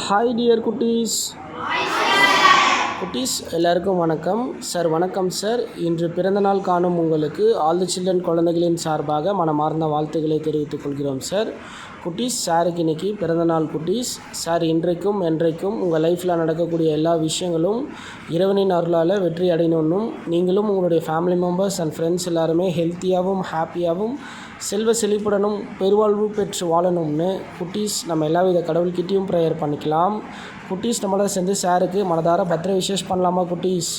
Hi dear குட்டீஸ். குட்டீஸ் எல்லாருக்கும் வணக்கம் சார். வணக்கம் சார். இன்று பிறந்தநாள் காணும் உங்களுக்கு ஆல் தி சில்ட்ரன் குழந்தைகளின் சார்பாக மனமார்ந்த வாழ்த்துக்களை தெரிவித்துக் கொள்கிறோம் சார். குட்டீஸ், சாருக்கு இன்றைக்கி பிறந்தநாள் குட்டீஸ். சார் இன்றைக்கும் என்றைக்கும் உங்கள் லைஃப்பில் நடக்கக்கூடிய எல்லா விஷயங்களும் இறைவனின் அருளால் வெற்றி அடையணும்னும், நீங்களும் உங்களுடைய ஃபேமிலி மெம்பர்ஸ் அண்ட் ஃப்ரெண்ட்ஸ் எல்லாருமே ஹெல்த்தியாகவும் ஹாப்பியாகவும் செல்வ செழிப்புடனும் பெருவாழ்வு பெற்று வாழணும்னு குட்டீஸ் நம்ம எல்லாவித கடவுள்கிட்டையும் ப்ரேயர் பண்ணிக்கலாம். குட்டீஸ் நம்மளோட சேர்ந்து சாருக்கு மனதார பர்த்டே விஷஸ் பண்ணலாமா குட்டீஸ்?